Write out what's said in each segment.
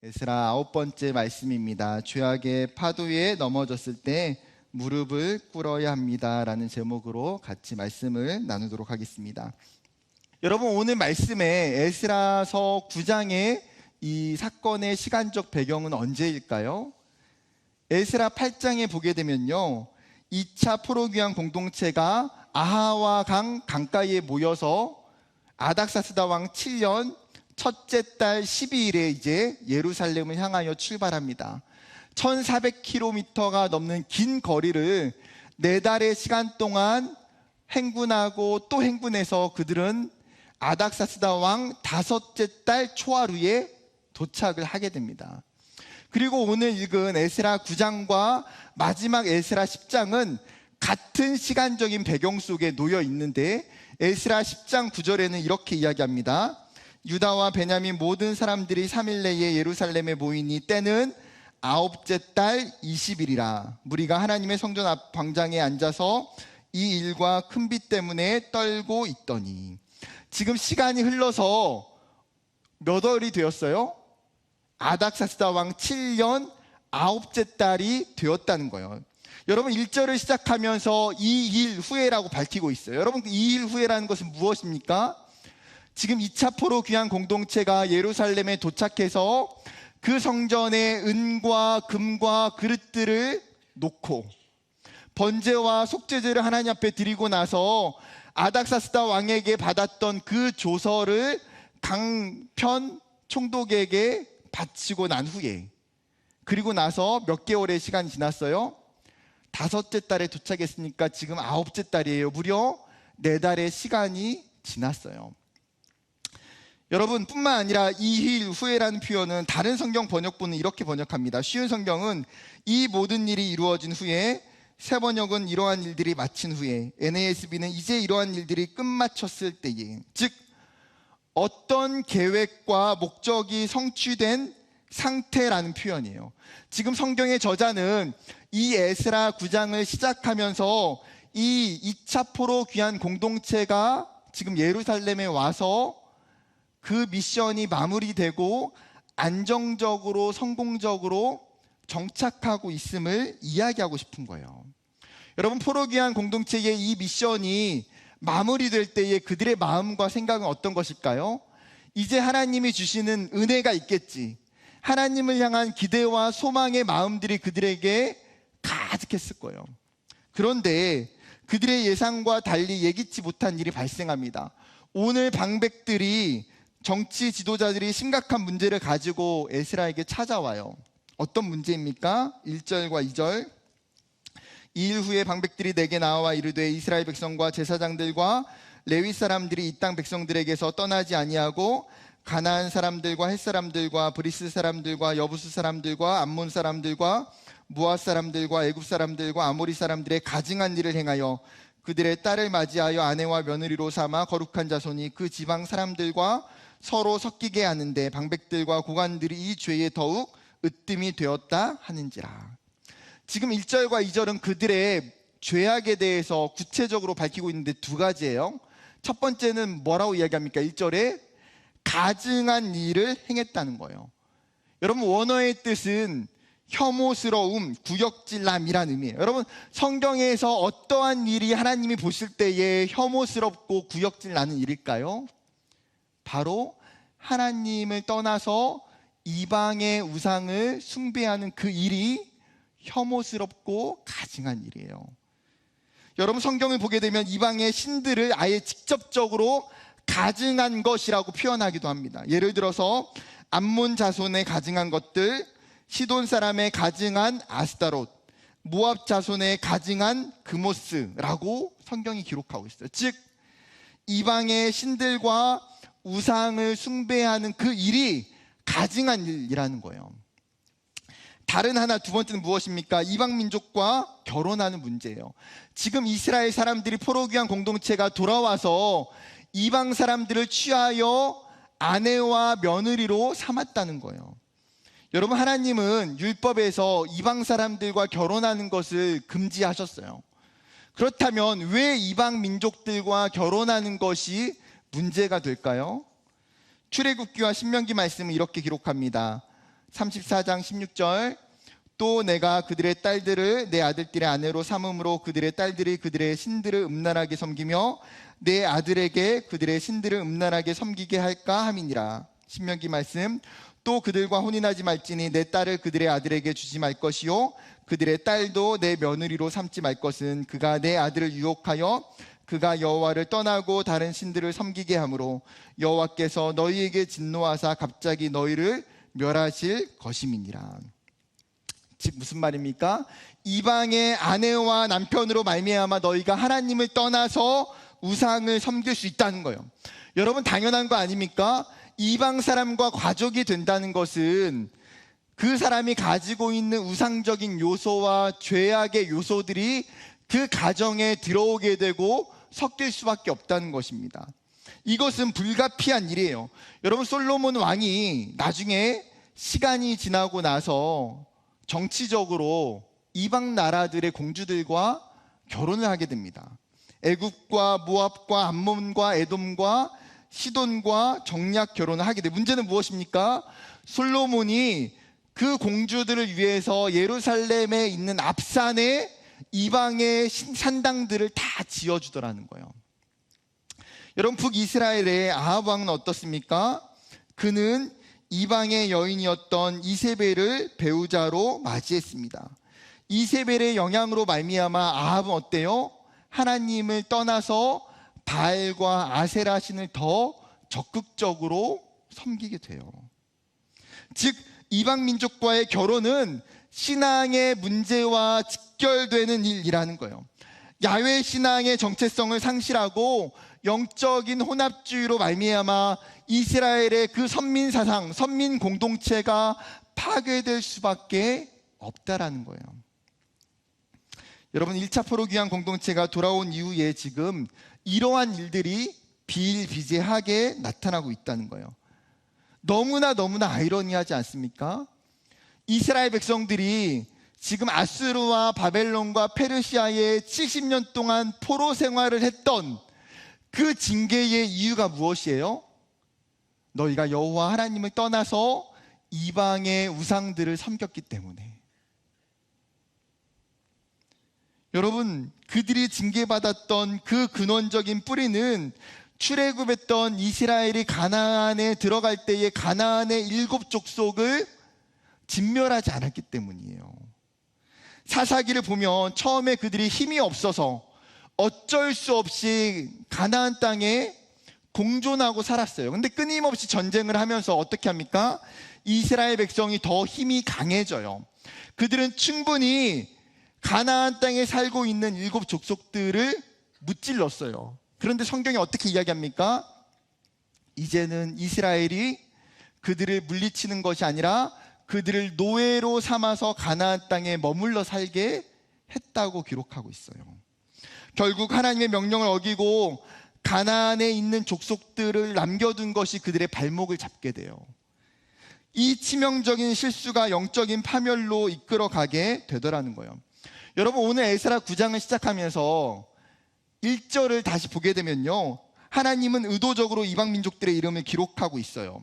에스라 9번째 말씀입니다. 죄악의 파도 위에 넘어졌을 때 무릎을 꿇어야 합니다 라는 제목으로 같이 말씀을 나누도록 하겠습니다. 여러분, 오늘 말씀에 에스라서 9장의 이 사건의 시간적 배경은 언제일까요? 에스라 8장에 보게 되면요, 2차 포로귀환 공동체가 아하와 강가에 모여서 아닥사스다 왕 7년 첫째 달 12일에 이제 예루살렘을 향하여 출발합니다. 1400km가 넘는 긴 거리를 4달의 시간 동안 행군하고 또 행군해서 그들은 아닥사스다 왕 5째 달 초하루에 도착을 하게 됩니다. 그리고 오늘 읽은 에스라 9장과 마지막 에스라 10장은 같은 시간적인 배경 속에 놓여 있는데, 에스라 10장 9절에는 이렇게 이야기합니다. 유다와 베냐민 모든 사람들이 3일 내에 예루살렘에 모이니 때는 9째 달 20일이라. 무리가 하나님의 성전 앞 광장에 앉아서 이 일과 큰 비 때문에 떨고 있더니. 지금 시간이 흘러서 몇 월이 되었어요? 아닥사스다 왕 7년 9째 달이 되었다는 거예요. 여러분, 1절을 시작하면서 2일 후에라고 밝히고 있어요. 여러분, 2일 후에라는 것은 무엇입니까? 지금 2차 포로 귀환 공동체가 예루살렘에 도착해서 그 성전에 은과 금과 그릇들을 놓고 번제와 속죄제를 하나님 앞에 드리고 나서 아닥사스다 왕에게 받았던 그 조서를 강편 총독에게 바치고 난 후에, 그리고 나서 몇 개월의 시간이 지났어요? 5째 달에 도착했으니까 지금 9째 달이에요. 무려 4달의 시간이 지났어요. 여러분, 뿐만 아니라 2일 후에라는 표현은 다른 성경 번역본은 이렇게 번역합니다. 쉬운 성경은 이 모든 일이 이루어진 후에, 새 번역은 이러한 일들이 마친 후에, NASB는 이제 이러한 일들이 끝마쳤을 때에, 즉 어떤 계획과 목적이 성취된 상태라는 표현이에요. 지금 성경의 저자는 이 에스라 9장을 시작하면서 이 2차 포로 귀환 공동체가 지금 예루살렘에 와서 그 미션이 마무리되고 안정적으로 성공적으로 정착하고 있음을 이야기하고 싶은 거예요. 여러분, 포로귀환 공동체의 이 미션이 마무리될 때에 그들의 마음과 생각은 어떤 것일까요? 이제 하나님이 주시는 은혜가 있겠지, 하나님을 향한 기대와 소망의 마음들이 그들에게 가득했을 거예요. 그런데 그들의 예상과 달리 예기치 못한 일이 발생합니다. 오늘 방백들이, 정치 지도자들이 심각한 문제를 가지고 에스라에게 찾아와요. 어떤 문제입니까? 1절과 2절. 2일 후에 방백들이 내게 나와 이르되 이스라엘 백성과 제사장들과 레위 사람들이 이 땅 백성들에게서 떠나지 아니하고 가나안 사람들과 헷 사람들과 브리스 사람들과 여부스 사람들과 암몬 사람들과 모압 사람들과 애굽 사람들과 아모리 사람들의 가증한 일을 행하여 그들의 딸을 맞이하여 아내와 며느리로 삼아 거룩한 자손이 그 지방 사람들과 서로 섞이게 하는데 방백들과 고관들이 이 죄에 더욱 으뜸이 되었다 하는지라. 지금 1절과 2절은 그들의 죄악에 대해서 구체적으로 밝히고 있는데 두 가지예요. 첫 번째는 뭐라고 이야기합니까? 1절에 가증한 일을 행했다는 거예요. 여러분, 원어의 뜻은 혐오스러움, 구역질남이라는 의미예요. 여러분, 성경에서 어떠한 일이 하나님이 보실 때에 혐오스럽고 구역질나는 일일까요? 바로 하나님을 떠나서 이방의 우상을 숭배하는 그 일이 혐오스럽고 가증한 일이에요. 여러분, 성경을 보게 되면 이방의 신들을 아예 직접적으로 가증한 것이라고 표현하기도 합니다. 예를 들어서 암몬 자손의 가증한 것들, 시돈 사람의 가증한 아스타롯, 모압 자손의 가증한 그모스라고 성경이 기록하고 있어요. 즉 이방의 신들과 우상을 숭배하는 그 일이 가증한 일이라는 거예요. 다른 하나, 두 번째는 무엇입니까? 이방 민족과 결혼하는 문제예요. 지금 이스라엘 사람들이 포로귀환 공동체가 돌아와서 이방 사람들을 취하여 아내와 며느리로 삼았다는 거예요. 여러분, 하나님은 율법에서 이방 사람들과 결혼하는 것을 금지하셨어요. 그렇다면 왜 이방 민족들과 결혼하는 것이 문제가 될까요? 출애굽기와 신명기 말씀은 이렇게 기록합니다. 34장 16절, 또 내가 그들의 딸들을 내 아들들의 아내로 삼음으로 그들의 딸들이 그들의 신들을 음란하게 섬기며 내 아들에게 그들의 신들을 음란하게 섬기게 할까 함이니라. 신명기 말씀, 또 그들과 혼인하지 말지니 내 딸을 그들의 아들에게 주지 말 것이요 그들의 딸도 내 며느리로 삼지 말 것은 그가 내 아들을 유혹하여 그가 여호와를 떠나고 다른 신들을 섬기게 하므로 여호와께서 너희에게 진노하사 갑자기 너희를 멸하실 것임이니라. 즉 무슨 말입니까? 이방의 아내와 남편으로 말미암아 너희가 하나님을 떠나서 우상을 섬길 수 있다는 거예요. 여러분, 당연한 거 아닙니까? 이방 사람과 가족이 된다는 것은 그 사람이 가지고 있는 우상적인 요소와 죄악의 요소들이 그 가정에 들어오게 되고 섞일 수밖에 없다는 것입니다. 이것은 불가피한 일이에요. 여러분, 솔로몬 왕이 나중에 시간이 지나고 나서 정치적으로 이방 나라들의 공주들과 결혼을 하게 됩니다. 애굽과 모압과 암몬과 에돔과 시돈과 정략 결혼을 하게 돼요. 문제는 무엇입니까? 솔로몬이 그 공주들을 위해서 예루살렘에 있는 앞산에 이방의 산당들을 다 지어주더라는 거예요. 여러분, 북이스라엘의 아합 왕은 어떻습니까? 그는 이방의 여인이었던 이세벨을 배우자로 맞이했습니다. 이세벨의 영향으로 말미암아 아합은 어때요? 하나님을 떠나서 바알과 아세라 신을 더 적극적으로 섬기게 돼요. 즉 이방 민족과의 결혼은 신앙의 문제와 직결되는 일이라는 거예요. 야훼 신앙의 정체성을 상실하고 영적인 혼합주의로 말미암아 이스라엘의 그 선민 사상, 선민 공동체가 파괴될 수밖에 없다라는 거예요. 여러분, 1차 포로귀환 공동체가 돌아온 이후에 지금 이러한 일들이 비일비재하게 나타나고 있다는 거예요. 너무나 아이러니하지 않습니까? 이스라엘 백성들이 지금 아수르와 바벨론과 페르시아에 70년 동안 포로 생활을 했던 그 징계의 이유가 무엇이에요? 너희가 여호와 하나님을 떠나서 이방의 우상들을 섬겼기 때문에. 여러분, 그들이 징계받았던 그 근원적인 뿌리는 출애굽했던 이스라엘이 가나안에 들어갈 때에 가나안의 7 족속을 진멸하지 않았기 때문이에요. 사사기를 보면 처음에 그들이 힘이 없어서 어쩔 수 없이 가나안 땅에 공존하고 살았어요. 근데 끊임없이 전쟁을 하면서 어떻게 합니까? 이스라엘 백성이 더 힘이 강해져요. 그들은 충분히 가나안 땅에 살고 있는 7 족속들을 무찔렀어요. 그런데 성경이 어떻게 이야기합니까? 이제는 이스라엘이 그들을 물리치는 것이 아니라 그들을 노예로 삼아서 가나안 땅에 머물러 살게 했다고 기록하고 있어요. 결국 하나님의 명령을 어기고 가나안에 있는 족속들을 남겨둔 것이 그들의 발목을 잡게 돼요. 이 치명적인 실수가 영적인 파멸로 이끌어가게 되더라는 거예요. 여러분, 오늘 에스라 9장을 시작하면서 1절을 다시 보게 되면요, 하나님은 의도적으로 이방 민족들의 이름을 기록하고 있어요.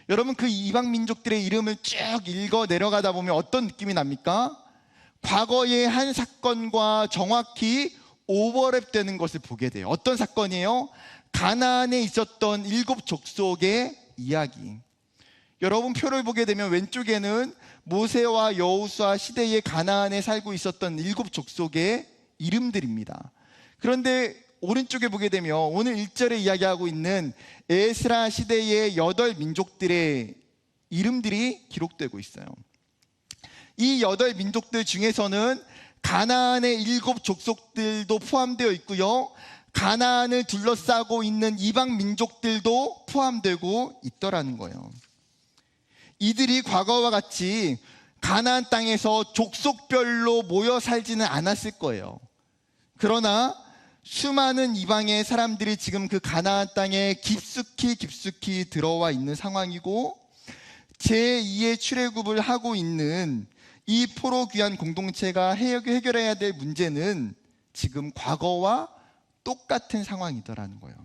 여러분, 그 이방 민족들의 이름을 쭉 읽어 내려가다 보면 어떤 느낌이 납니까? 과거의 한 사건과 정확히 오버랩되는 것을 보게 돼요. 어떤 사건이에요? 가나안에 있었던 7 족속의 이야기. 여러분, 표를 보게 되면 왼쪽에는 모세와 여호수아 시대에 가나안에 살고 있었던 7 족속의 이름들입니다. 그런데 오른쪽에 보게 되면 오늘 1절에 이야기하고 있는 에스라 시대의 8 민족들의 이름들이 기록되고 있어요. 이 8 민족들 중에서는 가나안의 7 족속들도 포함되어 있고요, 가나안을 둘러싸고 있는 이방 민족들도 포함되고 있더라는 거예요. 이들이 과거와 같이 가나안 땅에서 족속별로 모여 살지는 않았을 거예요. 그러나 수많은 이방의 사람들이 지금 그 가나안 땅에 깊숙이 들어와 있는 상황이고, 제2의 출애굽을 하고 있는 이 포로 귀환 공동체가 해결해야 될 문제는 지금 과거와 똑같은 상황이더라는 거예요.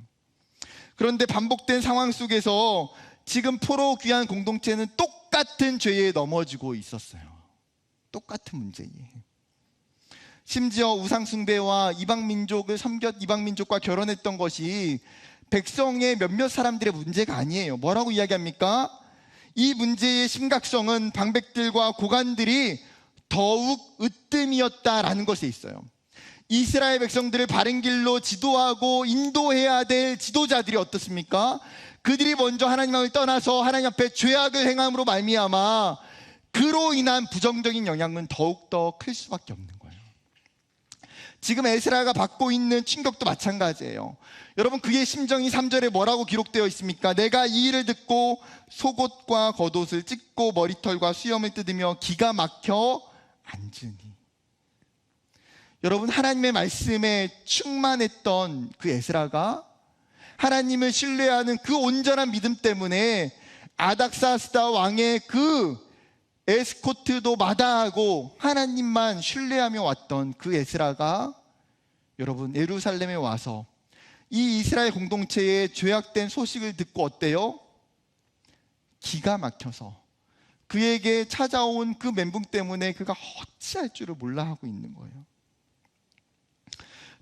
그런데 반복된 상황 속에서 지금 포로 귀환 공동체는 똑같은 죄에 넘어지고 있었어요. 똑같은 문제에. 심지어 우상숭배와 이방민족과 결혼했던 것이 백성의 몇몇 사람들의 문제가 아니에요. 뭐라고 이야기합니까? 이 문제의 심각성은 방백들과 고관들이 더욱 으뜸이었다라는 것에 있어요. 이스라엘 백성들을 바른 길로 지도하고 인도해야 될 지도자들이 어떻습니까? 그들이 먼저 하나님을 떠나서 하나님 앞에 죄악을 행함으로 말미암아 그로 인한 부정적인 영향은 더욱더 클 수밖에 없는 거예요. 지금 에스라가 받고 있는 충격도 마찬가지예요. 여러분, 그의 심정이 3절에 뭐라고 기록되어 있습니까? 내가 이 일을 듣고 속옷과 겉옷을 찢고 머리털과 수염을 뜯으며 기가 막혀 앉으니. 여러분, 하나님의 말씀에 충만했던 그 에스라가 하나님을 신뢰하는 그 온전한 믿음 때문에 아닥사스다 왕의 그 에스코트도 마다하고 하나님만 신뢰하며 왔던 그 에스라가 여러분 예루살렘에 와서 이 이스라엘 공동체의 죄악된 소식을 듣고 어때요? 기가 막혀서 그에게 찾아온 그 멘붕 때문에 그가 어찌할 줄을 몰라 하고 있는 거예요.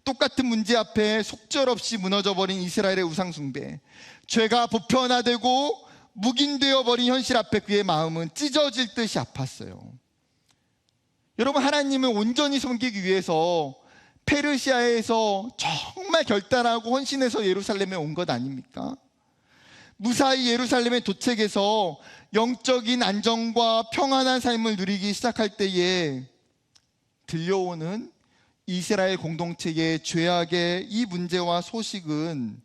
똑같은 문제 앞에 속절없이 무너져버린 이스라엘의 우상숭배, 죄가 보편화되고 묵인되어 버린 현실 앞에 그의 마음은 찢어질 듯이 아팠어요. 여러분, 하나님을 온전히 섬기기 위해서 페르시아에서 정말 결단하고 헌신해서 예루살렘에 온 것 아닙니까? 무사히 예루살렘에 도착해서 영적인 안정과 평안한 삶을 누리기 시작할 때에 들려오는 이스라엘 공동체의 죄악의 이 문제와 소식은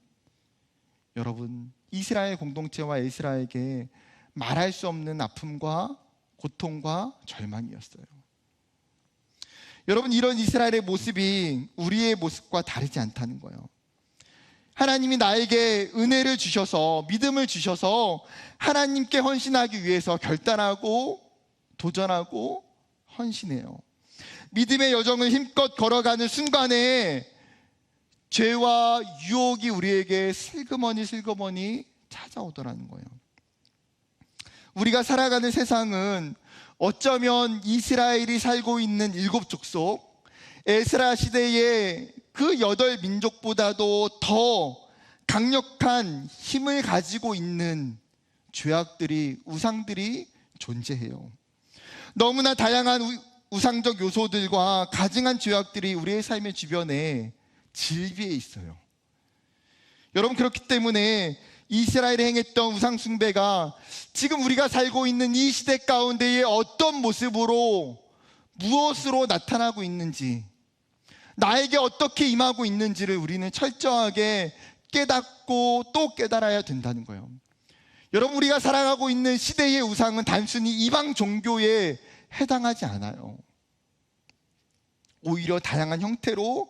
여러분 이스라엘 공동체와 에스라에게 말할 수 없는 아픔과 고통과 절망이었어요. 여러분, 이런 이스라엘의 모습이 우리의 모습과 다르지 않다는 거예요. 하나님이 나에게 은혜를 주셔서 믿음을 주셔서 하나님께 헌신하기 위해서 결단하고 도전하고 헌신해요. 믿음의 여정을 힘껏 걸어가는 순간에 죄와 유혹이 우리에게 슬그머니 찾아오더라는 거예요. 우리가 살아가는 세상은 어쩌면 이스라엘이 살고 있는 7 족속, 에스라 시대의 그 8 민족보다도 더 강력한 힘을 가지고 있는 죄악들이, 우상들이 존재해요. 너무나 다양한 우상적 요소들과 가증한 죄악들이 우리의 삶의 주변에 질비해 있어요. 여러분, 그렇기 때문에 이스라엘이 행했던 우상숭배가 지금 우리가 살고 있는 이 시대 가운데에 어떤 모습으로 무엇으로 나타나고 있는지, 나에게 어떻게 임하고 있는지를 우리는 철저하게 깨닫고 또 깨달아야 된다는 거예요. 여러분, 우리가 살아가고 있는 시대의 우상은 단순히 이방 종교에 해당하지 않아요. 오히려 다양한 형태로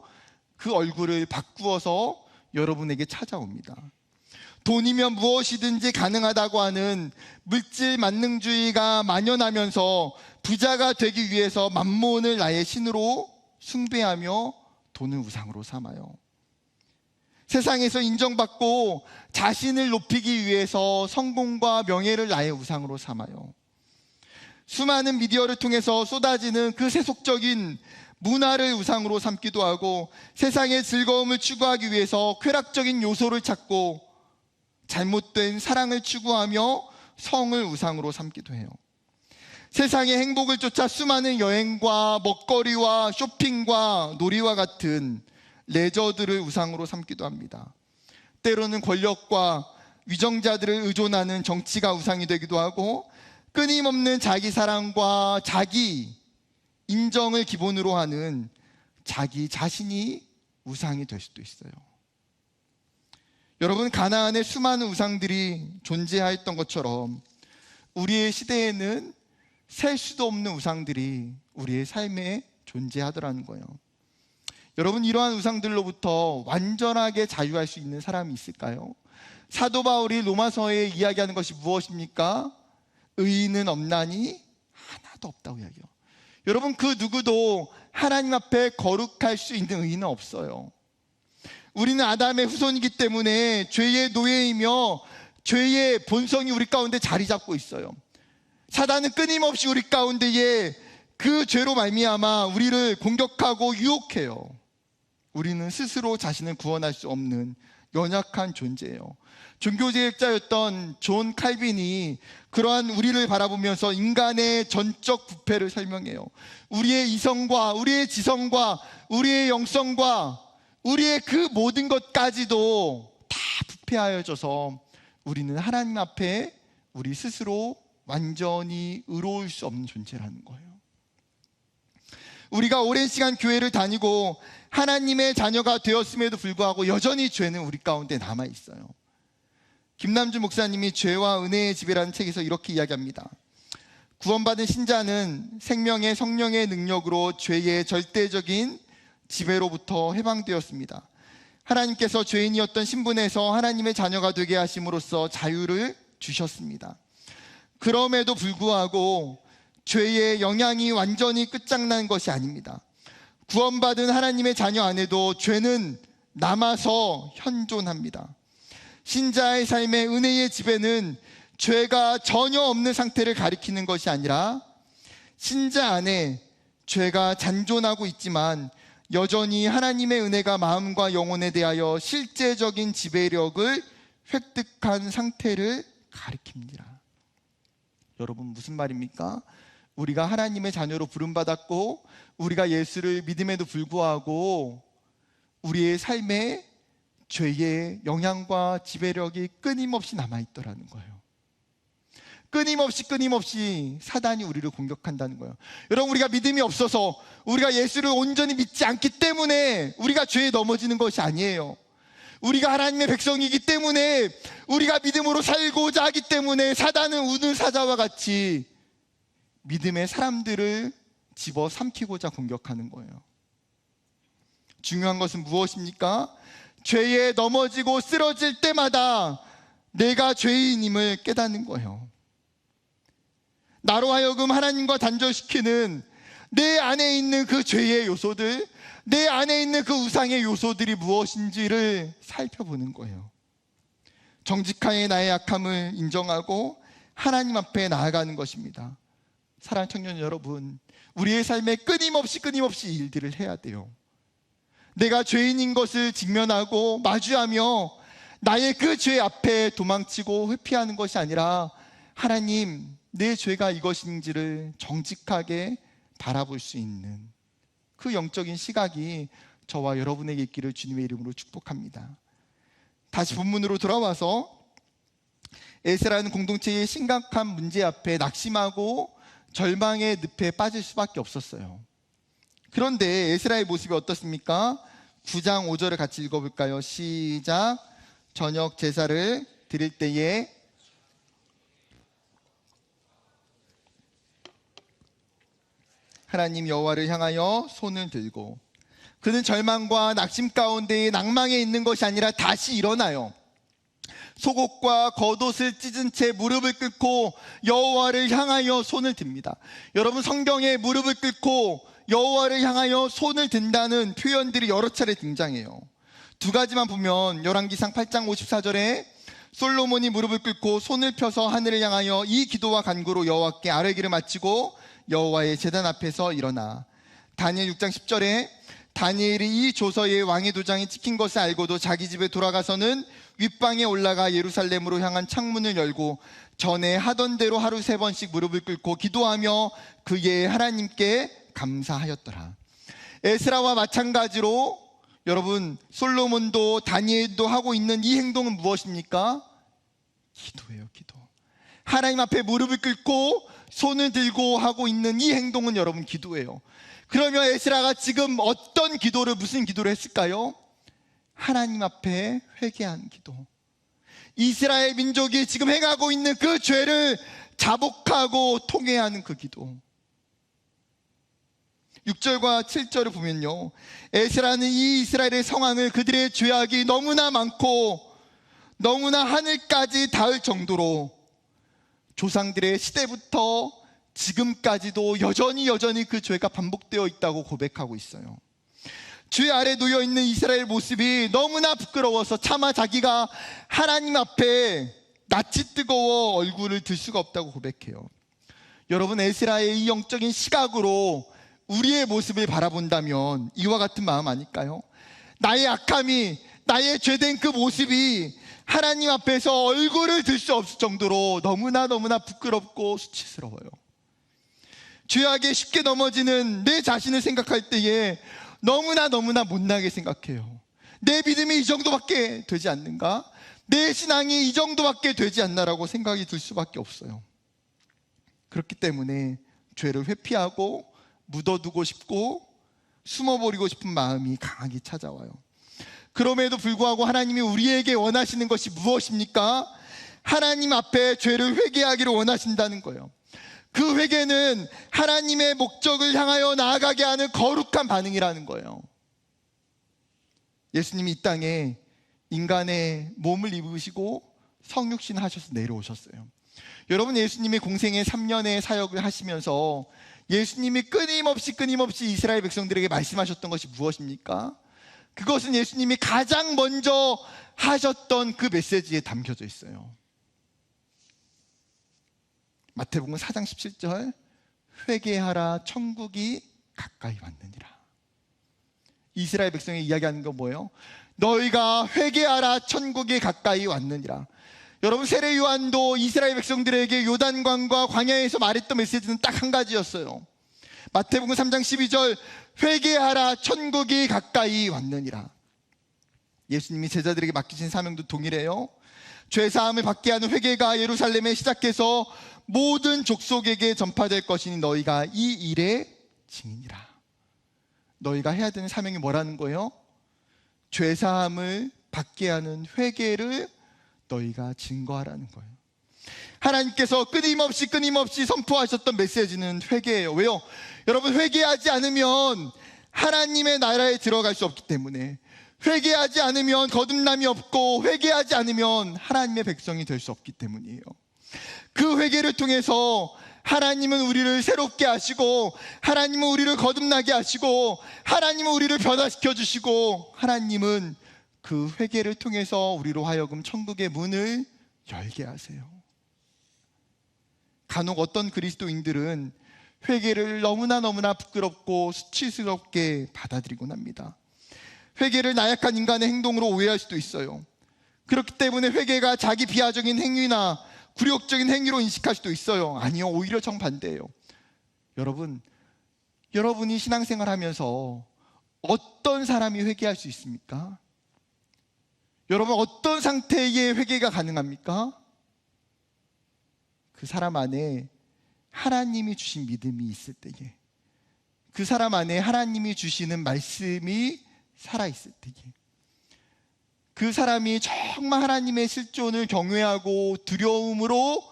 그 얼굴을 바꾸어서 여러분에게 찾아옵니다. 돈이면 무엇이든지 가능하다고 하는 물질 만능주의가 만연하면서 부자가 되기 위해서 만몬을 나의 신으로 숭배하며 돈을 우상으로 삼아요. 세상에서 인정받고 자신을 높이기 위해서 성공과 명예를 나의 우상으로 삼아요. 수많은 미디어를 통해서 쏟아지는 그 세속적인 문화를 우상으로 삼기도 하고, 세상의 즐거움을 추구하기 위해서 쾌락적인 요소를 찾고 잘못된 사랑을 추구하며 성을 우상으로 삼기도 해요. 세상의 행복을 쫓아 수많은 여행과 먹거리와 쇼핑과 놀이와 같은 레저들을 우상으로 삼기도 합니다. 때로는 권력과 위정자들을 의존하는 정치가 우상이 되기도 하고, 끊임없는 자기 사랑과 자기 인정을 기본으로 하는 자기 자신이 우상이 될 수도 있어요. 여러분, 가나안에 수많은 우상들이 존재하였던 것처럼 우리의 시대에는 셀 수도 없는 우상들이 우리의 삶에 존재하더라는 거예요. 여러분, 이러한 우상들로부터 완전하게 자유할 수 있는 사람이 있을까요? 사도 바울이 로마서에 이야기하는 것이 무엇입니까? 의인은 없나니 하나도 없다고 이야기해요. 여러분, 그 누구도 하나님 앞에 거룩할 수 있는 의인은 없어요. 우리는 아담의 후손이기 때문에 죄의 노예이며 죄의 본성이 우리 가운데 자리 잡고 있어요. 사단은 끊임없이 우리 가운데에 그 죄로 말미암아 우리를 공격하고 유혹해요. 우리는 스스로 자신을 구원할 수 없는 연약한 존재예요. 종교제학자였던 존 칼빈이 그러한 우리를 바라보면서 인간의 전적 부패를 설명해요. 우리의 이성과 우리의 지성과 우리의 영성과 우리의 그 모든 것까지도 다 부패하여져서 우리는 하나님 앞에 우리 스스로 완전히 의로울 수 없는 존재라는 거예요. 우리가 오랜 시간 교회를 다니고 하나님의 자녀가 되었음에도 불구하고 여전히 죄는 우리 가운데 남아 있어요. 김남주 목사님이 죄와 은혜의 지배라는 책에서 이렇게 이야기합니다. 구원받은 신자는 생명의 성령의 능력으로 죄의 절대적인 지배로부터 해방되었습니다. 하나님께서 죄인이었던 신분에서 하나님의 자녀가 되게 하심으로써 자유를 주셨습니다. 그럼에도 불구하고 죄의 영향이 완전히 끝장난 것이 아닙니다. 구원받은 하나님의 자녀 안에도 죄는 남아서 현존합니다. 신자의 삶의 은혜의 지배는 죄가 전혀 없는 상태를 가리키는 것이 아니라 신자 안에 죄가 잔존하고 있지만 여전히 하나님의 은혜가 마음과 영혼에 대하여 실제적인 지배력을 획득한 상태를 가리킵니다. 여러분, 무슨 말입니까? 우리가 하나님의 자녀로 부름받았고 우리가 예수를 믿음에도 불구하고 우리의 삶에 죄의 영향과 지배력이 끊임없이 남아있더라는 거예요. 끊임없이 사단이 우리를 공격한다는 거예요. 여러분, 우리가 믿음이 없어서 우리가 예수를 온전히 믿지 않기 때문에 우리가 죄에 넘어지는 것이 아니에요. 우리가 하나님의 백성이기 때문에, 우리가 믿음으로 살고자 하기 때문에 사단은 우는 사자와 같이 믿음의 사람들을 집어 삼키고자 공격하는 거예요. 중요한 것은 무엇입니까? 죄에 넘어지고 쓰러질 때마다 내가 죄인임을 깨닫는 거예요. 나로 하여금 하나님과 단절시키는 내 안에 있는 그 죄의 요소들, 내 안에 있는 그 우상의 요소들이 무엇인지를 살펴보는 거예요. 정직하게 나의 약함을 인정하고 하나님 앞에 나아가는 것입니다. 사랑하는 청년 여러분, 우리의 삶에 끊임없이 일들을 해야 돼요. 내가 죄인인 것을 직면하고 마주하며 나의 그 죄 앞에 도망치고 회피하는 것이 아니라 하나님, 내 죄가 이것인지를 정직하게 바라볼 수 있는 그 영적인 시각이 저와 여러분에게 있기를 주님의 이름으로 축복합니다. 다시 본문으로 돌아와서 에스라는 공동체의 심각한 문제 앞에 낙심하고 절망의 늪에 빠질 수밖에 없었어요. 그런데 에스라의 모습이 어떻습니까? 9장 5절을 같이 읽어볼까요? 시작. 저녁 제사를 드릴 때에 하나님 여호와를 향하여 손을 들고, 그는 절망과 낙심 가운데에 낭망에 있는 것이 아니라 다시 일어나요. 속옷과 겉옷을 찢은 채 무릎을 꿇고 여호와를 향하여 손을 듭니다. 여러분, 성경에 무릎을 꿇고 여호와를 향하여 손을 든다는 표현들이 여러 차례 등장해요. 두 가지만 보면 열왕기상 8장 54절에 솔로몬이 무릎을 꿇고 손을 펴서 하늘을 향하여 이 기도와 간구로 여호와께 아뢰기를 마치고 여호와의 제단 앞에서 일어나, 다니엘 6장 10절에 다니엘이 이 조서에 왕의 도장이 찍힌 것을 알고도 자기 집에 돌아가서는 윗방에 올라가 예루살렘으로 향한 창문을 열고 전에 하던 대로 하루 3번씩 무릎을 꿇고 기도하며 그의 하나님께 감사하였더라. 에스라와 마찬가지로 여러분, 솔로몬도 다니엘도 하고 있는 이 행동은 무엇입니까? 기도예요, 기도. 하나님 앞에 무릎을 꿇고 손을 들고 하고 있는 이 행동은 여러분 기도예요. 그러면 에스라가 지금 어떤 기도를, 무슨 기도를 했을까요? 하나님 앞에 회개하는 기도. 이스라엘 민족이 지금 행하고 있는 그 죄를 자복하고 통회하는 그 기도. 6절과 7절을 보면요, 에스라는 이 이스라엘의 상황을, 그들의 죄악이 너무나 많고 너무나 하늘까지 닿을 정도로 조상들의 시대부터 지금까지도 여전히 그 죄가 반복되어 있다고 고백하고 있어요. 죄 아래 놓여 있는 이스라엘 모습이 너무나 부끄러워서 차마 자기가 하나님 앞에 낯이 뜨거워 얼굴을 들 수가 없다고 고백해요. 여러분, 에스라의 이 영적인 시각으로 우리의 모습을 바라본다면 이와 같은 마음 아닐까요? 나의 악함이, 나의 죄된 그 모습이 하나님 앞에서 얼굴을 들 수 없을 정도로 너무나 부끄럽고 수치스러워요. 죄악에 쉽게 넘어지는 내 자신을 생각할 때에 너무나 못나게 생각해요. 내 믿음이 이 정도밖에 되지 않는가? 내 신앙이 이 정도밖에 되지 않나라고 생각이 들 수밖에 없어요. 그렇기 때문에 죄를 회피하고 묻어두고 싶고 숨어버리고 싶은 마음이 강하게 찾아와요. 그럼에도 불구하고 하나님이 우리에게 원하시는 것이 무엇입니까? 하나님 앞에 죄를 회개하기를 원하신다는 거예요. 그 회개는 하나님의 목적을 향하여 나아가게 하는 거룩한 반응이라는 거예요. 예수님이 이 땅에 인간의 몸을 입으시고 성육신 하셔서 내려오셨어요. 여러분, 예수님이 공생의 3년의 사역을 하시면서 예수님이 끊임없이 이스라엘 백성들에게 말씀하셨던 것이 무엇입니까? 그것은 예수님이 가장 먼저 하셨던 그 메시지에 담겨져 있어요. 마태복음 4장 17절, 회개하라, 천국이 가까이 왔느니라. 이스라엘 백성이 이야기하는 건 뭐예요? 너희가 회개하라, 천국이 가까이 왔느니라. 여러분, 세례 요한도 이스라엘 백성들에게 요단강과 광야에서 말했던 메시지는 딱 한 가지였어요. 마태복음 3장 12절, 회개하라, 천국이 가까이 왔느니라. 예수님이 제자들에게 맡기신 사명도 동일해요. 죄사함을 받게 하는 회개가 예루살렘에 시작해서 모든 족속에게 전파될 것이니 너희가 이 일의 증인이라. 너희가 해야 되는 사명이 뭐라는 거예요? 죄사함을 받게 하는 회개를 너희가 증거하라는 거예요. 하나님께서 끊임없이 선포하셨던 메시지는 회개예요. 왜요? 여러분, 회개하지 않으면 하나님의 나라에 들어갈 수 없기 때문에, 회개하지 않으면 거듭남이 없고, 회개하지 않으면 하나님의 백성이 될 수 없기 때문이에요. 그 회개를 통해서 하나님은 우리를 새롭게 하시고, 하나님은 우리를 거듭나게 하시고, 하나님은 우리를 변화시켜 주시고, 하나님은 그 회개를 통해서 우리로 하여금 천국의 문을 열게 하세요. 간혹 어떤 그리스도인들은 회개를 너무나 부끄럽고 수치스럽게 받아들이곤 합니다. 회개를 나약한 인간의 행동으로 오해할 수도 있어요. 그렇기 때문에 회개가 자기 비하적인 행위나 굴욕적인 행위로 인식할 수도 있어요. 아니요, 오히려 정반대예요. 여러분이 신앙생활 하면서 어떤 사람이 회개할 수 있습니까? 여러분, 어떤 상태의 회개가 가능합니까? 그 사람 안에 하나님이 주신 믿음이 있을 때에, 그 사람 안에 하나님이 주시는 말씀이 살아있을 때에, 그 사람이 정말 하나님의 실존을 경외하고 두려움으로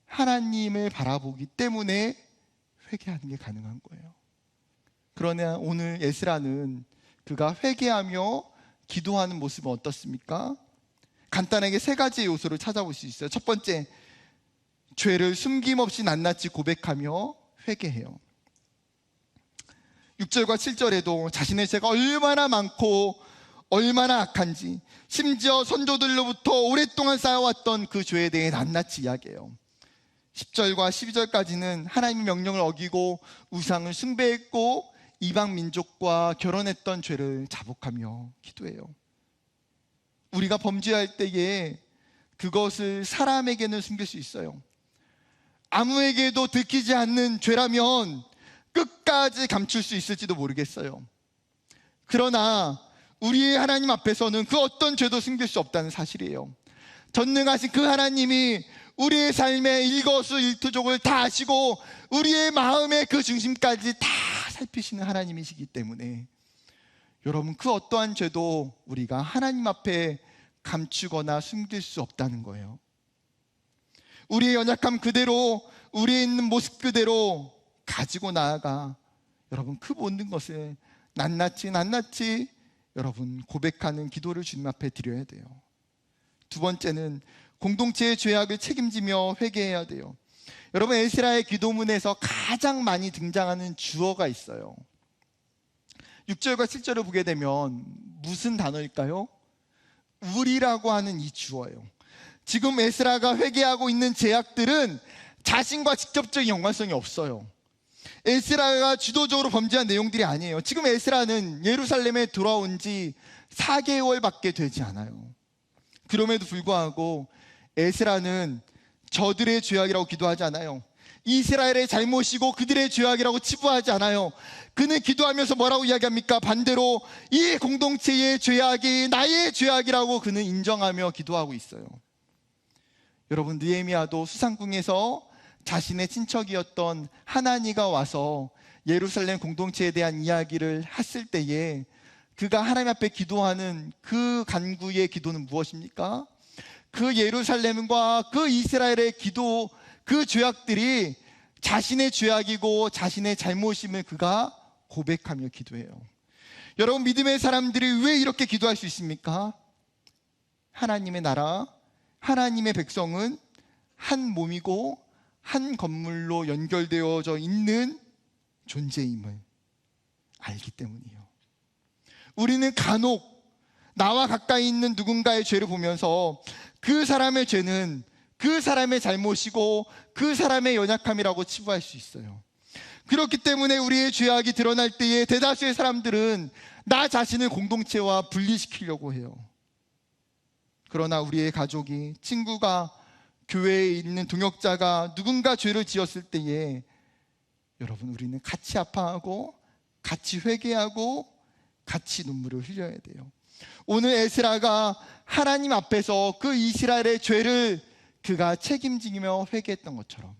하나님을 바라보기 때문에 회개하는 게 가능한 거예요. 그러나 오늘 에스라는 그가 회개하며 기도하는 모습은 어떻습니까? 간단하게 세 가지의 요소를 찾아볼 수 있어요. 첫 번째, 죄를 숨김없이 낱낱이 고백하며 회개해요. 6절과 7절에도 자신의 죄가 얼마나 많고 얼마나 악한지, 심지어 선조들로부터 오랫동안 쌓여왔던 그 죄에 대해 낱낱이 이야기해요. 10절과 12절까지는 하나님의 명령을 어기고 우상을 숭배했고 이방 민족과 결혼했던 죄를 자복하며 기도해요. 우리가 범죄할 때에 그것을 사람에게는 숨길 수 있어요. 아무에게도 들키지 않는 죄라면 끝까지 감출 수 있을지도 모르겠어요. 그러나 우리의 하나님 앞에서는 그 어떤 죄도 숨길 수 없다는 사실이에요. 전능하신 그 하나님이 우리의 삶의 일거수일투족을 다 아시고 우리의 마음의 그 중심까지 다 살피시는 하나님이시기 때문에 여러분, 그 어떠한 죄도 우리가 하나님 앞에 감추거나 숨길 수 없다는 거예요. 우리의 연약함 그대로, 우리의 있는 모습 그대로 가지고 나아가 여러분, 그 모든 것을 낱낱이 여러분 고백하는 기도를 주님 앞에 드려야 돼요. 두 번째는 공동체의 죄악을 책임지며 회개해야 돼요. 여러분, 에스라의 기도문에서 가장 많이 등장하는 주어가 있어요. 6절과 7절을 보게 되면 무슨 단어일까요? 우리라고 하는 이 주어예요. 지금 에스라가 회개하고 있는 죄악들은 자신과 직접적인 연관성이 없어요. 에스라가 주도적으로 범죄한 내용들이 아니에요. 지금 에스라는 예루살렘에 돌아온 지 4개월밖에 되지 않아요. 그럼에도 불구하고 에스라는 저들의 죄악이라고 기도하지 않아요. 이스라엘의 잘못이고 그들의 죄악이라고 치부하지 않아요. 그는 기도하면서 뭐라고 이야기합니까? 반대로 이 공동체의 죄악이 나의 죄악이라고 그는 인정하며 기도하고 있어요. 여러분, 느헤미야도 수상궁에서 자신의 친척이었던 하나니가 와서 예루살렘 공동체에 대한 이야기를 했을 때에 그가 하나님 앞에 기도하는 그 간구의 기도는 무엇입니까? 그 예루살렘과 그 이스라엘의 기도, 그 죄악들이 자신의 죄악이고 자신의 잘못임을 그가 고백하며 기도해요. 여러분, 믿음의 사람들이 왜 이렇게 기도할 수 있습니까? 하나님의 나라, 하나님의 백성은 한 몸이고 한 건물로 연결되어져 있는 존재임을 알기 때문이에요. 우리는 간혹 나와 가까이 있는 누군가의 죄를 보면서 그 사람의 죄는 그 사람의 잘못이고 그 사람의 연약함이라고 치부할 수 있어요. 그렇기 때문에 우리의 죄악이 드러날 때에 대다수의 사람들은 나 자신을 공동체와 분리시키려고 해요. 그러나 우리의 가족이, 친구가, 교회에 있는 동역자가 누군가 죄를 지었을 때에 여러분, 우리는 같이 아파하고 같이 회개하고 같이 눈물을 흘려야 돼요. 오늘 에스라가 하나님 앞에서 그 이스라엘의 죄를 그가 책임지며 회개했던 것처럼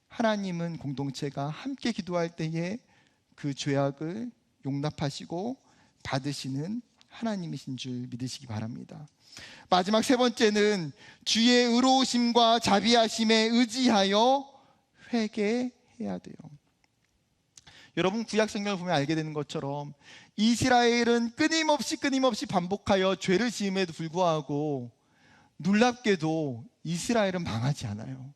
하나님은 공동체가 함께 기도할 때에 그 죄악을 용납하시고 받으시는 하나님이신 줄 믿으시기 바랍니다. 마지막 세 번째는 주의 의로우심과 자비하심에 의지하여 회개해야 돼요. 여러분, 구약 성경을 보면 알게 되는 것처럼 이스라엘은 끊임없이 반복하여 죄를 지음에도 불구하고 놀랍게도 이스라엘은 망하지 않아요.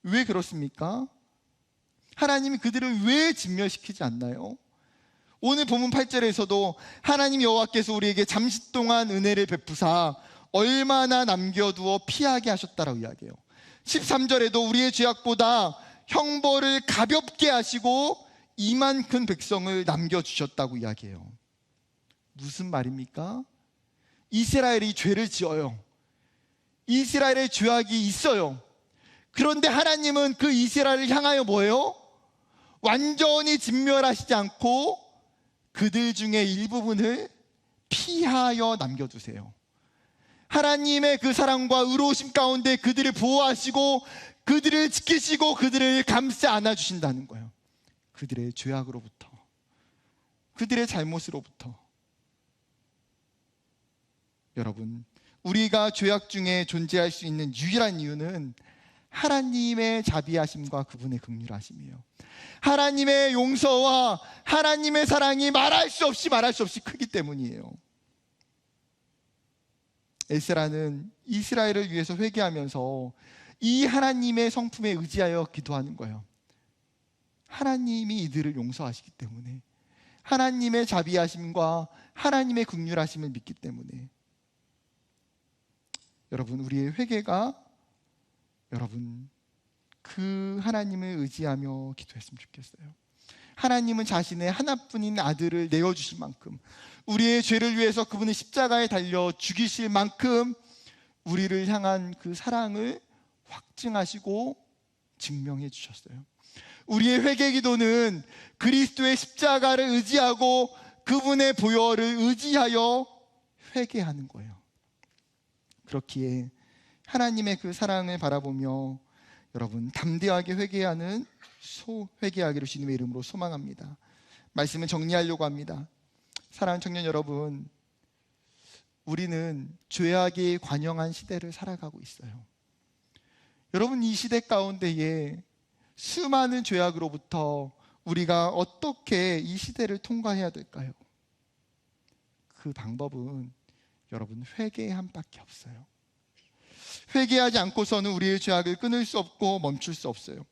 왜 그렇습니까? 하나님이 그들을 왜 진멸시키지 않나요? 오늘 본문 8절에서도 하나님 여호와께서 우리에게 잠시 동안 은혜를 베푸사 얼마나 남겨두어 피하게 하셨다라고 이야기해요. 13절에도 우리의 죄악보다 형벌을 가볍게 하시고 이만큼 백성을 남겨주셨다고 이야기해요. 무슨 말입니까? 이스라엘이 죄를 지어요. 이스라엘의 죄악이 있어요. 그런데 하나님은 그 이스라엘을 향하여 뭐예요? 완전히 진멸하시지 않고 그들 중에 일부분을 피하여 남겨두세요. 하나님의 그 사랑과 의로우심 가운데 그들을 보호하시고 그들을 지키시고 그들을 감싸 안아주신다는 거예요. 그들의 죄악으로부터, 그들의 잘못으로부터. 여러분, 우리가 죄악 중에 존재할 수 있는 유일한 이유는 하나님의 자비하심과 그분의 긍휼하심이에요. 하나님의 용서와 하나님의 사랑이 말할 수 없이 크기 때문이에요. 에스라는 이스라엘을 위해서 회개하면서 이 하나님의 성품에 의지하여 기도하는 거예요. 하나님이 이들을 용서하시기 때문에, 하나님의 자비하심과 하나님의 긍휼하심을 믿기 때문에. 여러분, 우리의 회개가 여러분 그 하나님을 의지하며 기도했으면 좋겠어요. 하나님은 자신의 하나뿐인 아들을 내어주실 만큼, 우리의 죄를 위해서 그분의 십자가에 달려 죽이실 만큼 우리를 향한 그 사랑을 확증하시고 증명해 주셨어요. 우리의 회개 기도는 그리스도의 십자가를 의지하고 그분의 보혈을 의지하여 회개하는 거예요. 그렇기에 하나님의 그 사랑을 바라보며 여러분 담대하게 회개하기를 주님의 이름으로 소망합니다. 말씀을 정리하려고 합니다. 사랑하는 청년 여러분, 우리는 죄악이 관영한 시대를 살아가고 있어요. 여러분, 이 시대 가운데에 수많은 죄악으로부터 우리가 어떻게 이 시대를 통과해야 될까요? 그 방법은 여러분 회개함밖에 없어요. 회개하지 않고서는 우리의 죄악을 끊을 수 없고 멈출 수 없어요.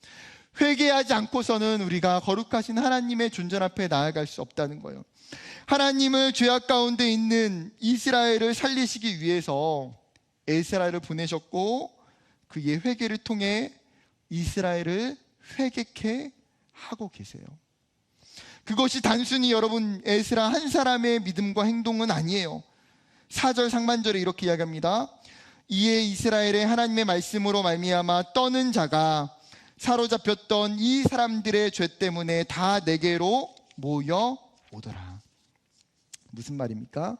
회개하지 않고서는 우리가 거룩하신 하나님의 존전 앞에 나아갈 수 없다는 거예요. 하나님을 죄악 가운데 있는 이스라엘을 살리시기 위해서 에스라를 보내셨고 그의 회개를 통해 이스라엘을 회개케 하고 계세요. 그것이 단순히 여러분 에스라 한 사람의 믿음과 행동은 아니에요. 4절 상반절에 이렇게 이야기합니다. 이에 이스라엘의 하나님의 말씀으로 말미암아 떠는 자가 사로잡혔던 이 사람들의 죄 때문에 다 내게로 모여오더라. 무슨 말입니까?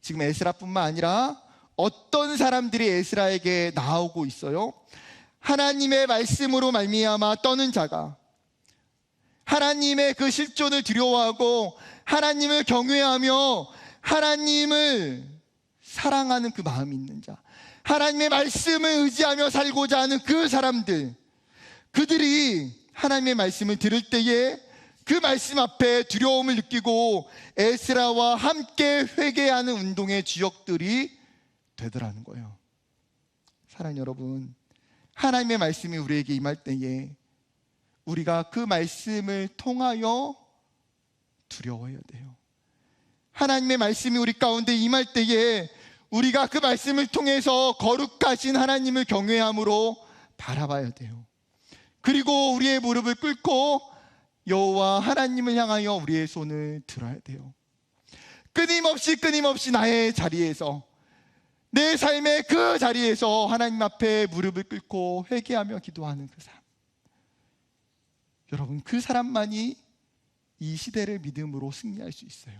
지금 에스라뿐만 아니라 어떤 사람들이 에스라에게 나오고 있어요? 하나님의 말씀으로 말미암아 떠는 자가, 하나님의 그 실존을 두려워하고 하나님을 경외하며 하나님을 사랑하는 그 마음이 있는 자, 하나님의 말씀을 의지하며 살고자 하는 그 사람들, 그들이 하나님의 말씀을 들을 때에 그 말씀 앞에 두려움을 느끼고 에스라와 함께 회개하는 운동의 주역들이 되더라는 거예요. 사랑하는 여러분, 하나님의 말씀이 우리에게 임할 때에 우리가 그 말씀을 통하여 두려워해야 돼요. 하나님의 말씀이 우리 가운데 임할 때에 우리가 그 말씀을 통해서 거룩하신 하나님을 경외함으로 바라봐야 돼요. 그리고 우리의 무릎을 꿇고 여호와 하나님을 향하여 우리의 손을 들어야 돼요. 끊임없이 나의 자리에서, 내 삶의 그 자리에서 하나님 앞에 무릎을 꿇고 회개하며 기도하는 그 사람, 여러분, 그 사람만이 이 시대를 믿음으로 승리할 수 있어요.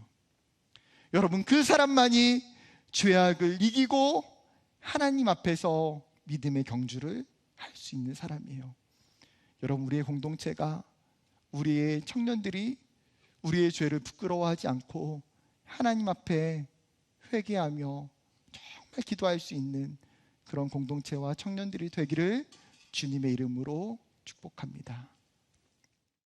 여러분, 그 사람만이 죄악을 이기고 하나님 앞에서 믿음의 경주를 할 수 있는 사람이에요. 여러분, 우리의 공동체가, 우리의 청년들이 우리의 죄를 부끄러워하지 않고 하나님 앞에 회개하며 정말 기도할 수 있는 그런 공동체와 청년들이 되기를 주님의 이름으로 축복합니다.